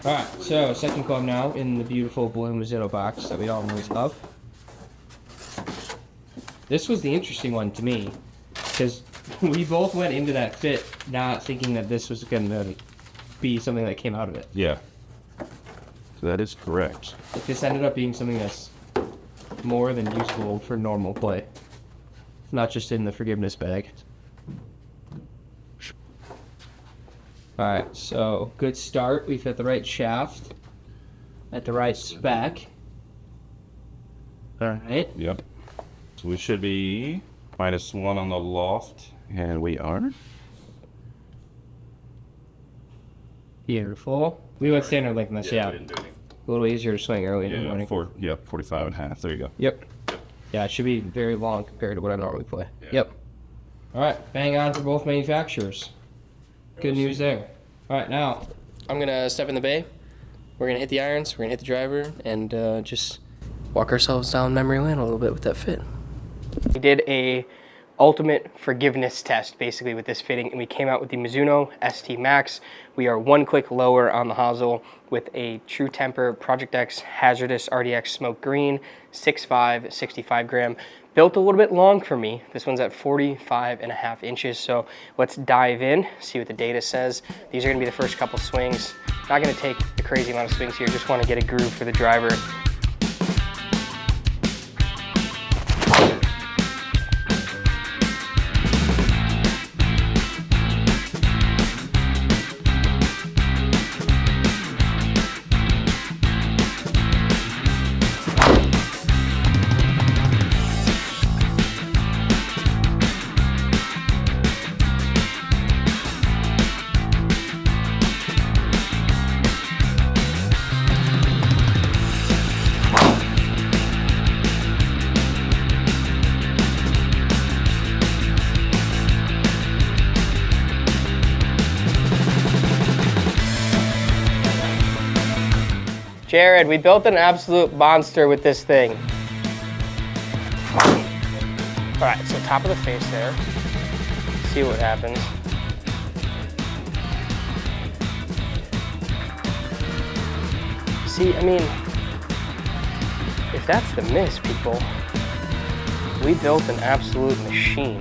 Alright, so second club now in the beautiful blue Mizuno box that we all always love. This was the interesting one to me, because we both went into that fit not thinking that this was going to be something that came out of it. Yeah. So that is correct. Like, this ended up being something that's more than useful for normal play. Not just in the forgiveness bag. Alright, so good start. We've hit the right shaft at the right spec. Alright. Yep. So we should be -1 on the loft, and we are. Beautiful. We went standard length in this, yeah. We didn't do anything. A little easier to swing early in the morning. 45.5. There you go. Yep. Yeah, it should be very long compared to what I normally play. Yeah. Yep. Alright, bang on for both manufacturers. Good news there. Alright, now I'm going to step in the bay. We're going to hit the irons, we're going to hit the driver, and just walk ourselves down memory lane a little bit with that fit. We did a ultimate forgiveness test basically with this fitting, and we came out with the Mizuno ST-MAX. We are one click lower on the hosel with a True Temper ProjectX Hzrdus RDX Smoke Green 6.5 65 gram. Built a little bit long for me. This one's at 45.5 inches. So let's dive in, see what the data says. These are gonna be the first couple swings. Not gonna take a crazy amount of swings here. Just wanna get a groove for the driver. Jared, we built an absolute monster with this thing. All right, so top of the face there. See what happens. See, I mean, if that's the miss, people, we built an absolute machine.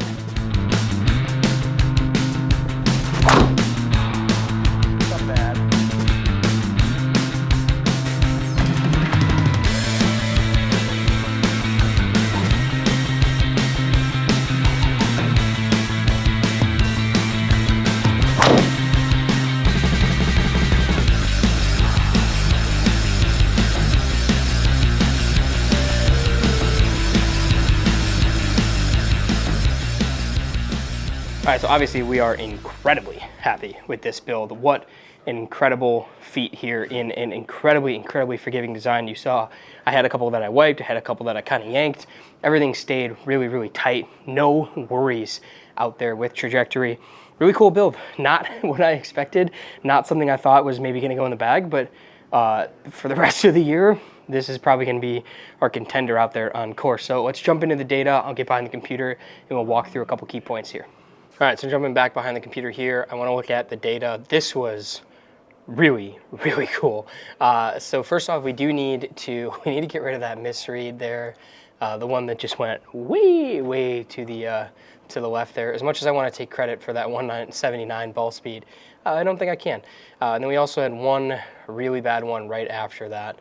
Not bad. All right, so obviously we are incredibly happy with this build. What an incredible feat here in an incredibly forgiving design. You saw I had a couple that I wiped, I had a couple that I kind of yanked. Everything stayed really tight. No worries out there with trajectory. Really cool build. Not what I expected, not something I thought was maybe gonna go in the bag, but for the rest of the year, this is probably gonna be our contender out there on course. So let's jump into the data. I'll get behind the computer and we'll walk through a couple key points here. All right, so jumping back behind the computer here, I want to look at the data. This was really cool. So first off, we need to get rid of that misread there, the one that just went way to the left there. As much as I want to take credit for that 179 ball speed, I don't think I can. And then we also had one really bad one right after that.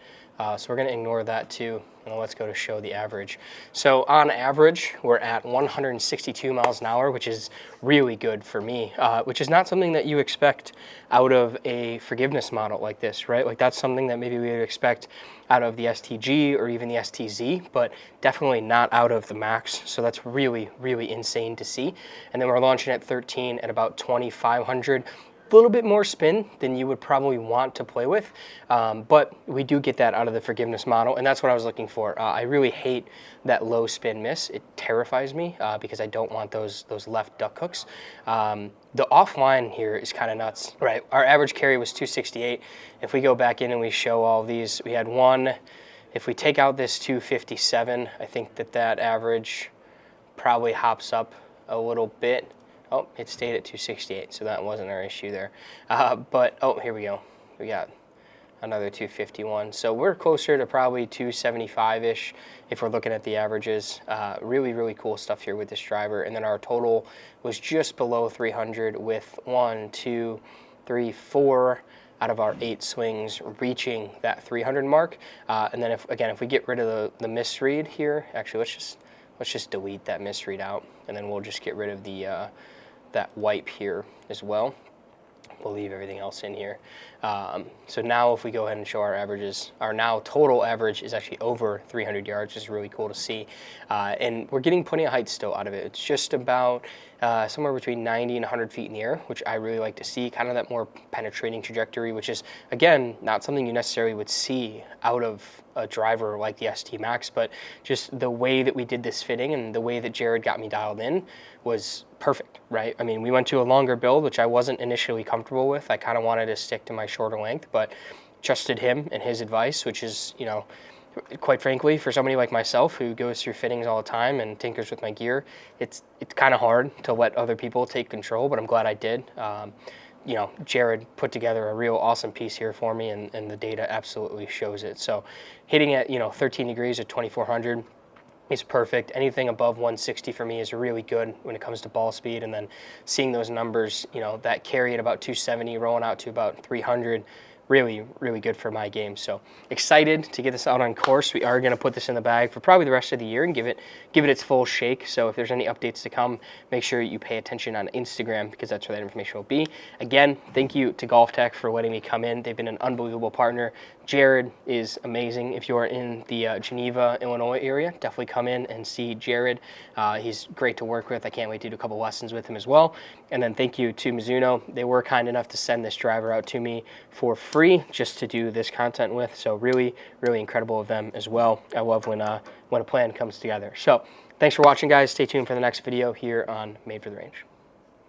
So we're going to ignore that too. And let's go to show the average. So on average, we're at 162 miles an hour, which is really good for me, which is not something that you expect out of a forgiveness model like this, right? Like that's something that maybe we would expect out of the STG or even the STZ, but definitely not out of the Max. So that's really insane to see. And then we're launching at 13 at about 2,500. A little bit more spin than you would probably want to play with, but we do get that out of the forgiveness model, and that's what I was looking for. I really hate that low spin miss. It terrifies me because I don't want those left duck hooks. The offline here is kind of nuts. Right, our average carry was 268. If we go back in and we show all of these, we had one. If we take out this 257, I think that average probably hops up a little bit. Oh, it stayed at 268, so that wasn't our issue there. But, oh, here we go. We got another 251. So we're closer to probably 275-ish if we're looking at the averages. Really, really cool stuff here with this driver. And then our total was just below 300 with 1, 2, 3, 4 out of our 8 swings reaching that 300 mark. And then if we get rid of the misread here, actually let's just delete that misread out, and then we'll just get rid of the that wipe here as well. We'll leave everything else in here. So now if we go ahead and show our averages, our now total average is actually over 300 yards, which is really cool to see. And we're getting plenty of height still out of it. It's just about somewhere between 90 and 100 feet in the air, which I really like to see, kind of that more penetrating trajectory, which is, again, not something you necessarily would see out of a driver like the ST-MAX, but just the way that we did this fitting and the way that Jared got me dialed in was perfect, right? I mean, we went to a longer build, which I wasn't initially comfortable with. I kind of wanted to stick to my shorter length, but trusted him and his advice, which is, you know, quite frankly, for somebody like myself who goes through fittings all the time and tinkers with my gear, it's kind of hard to let other people take control, but I'm glad I did. You know, Jared put together a real awesome piece here for me, and the data absolutely shows it. So hitting at, you know, 13 degrees at 2400 is perfect. Anything above 160 for me is really good when it comes to ball speed, and then seeing those numbers, you know, that carry at about 270 rolling out to about 300, really, really good for my game. So excited to get this out on course. We are going to put this in the bag for probably the rest of the year and give it its full shake. So if there's any updates to come, make sure you pay attention on Instagram, because that's where that information will be. Again, thank you to GOLFTEC for letting me come in. They've been an unbelievable partner. Jared is amazing. If you are in the Geneva, Illinois area, definitely come in and see Jared. He's great to work with. I can't wait to do a couple lessons with him as well. And then thank you to Mizuno. They were kind enough to send this driver out to me for free just to do this content with. So really, really incredible of them as well. I love when a plan comes together. So thanks for watching, guys. Stay tuned for the next video here on Made for the Range.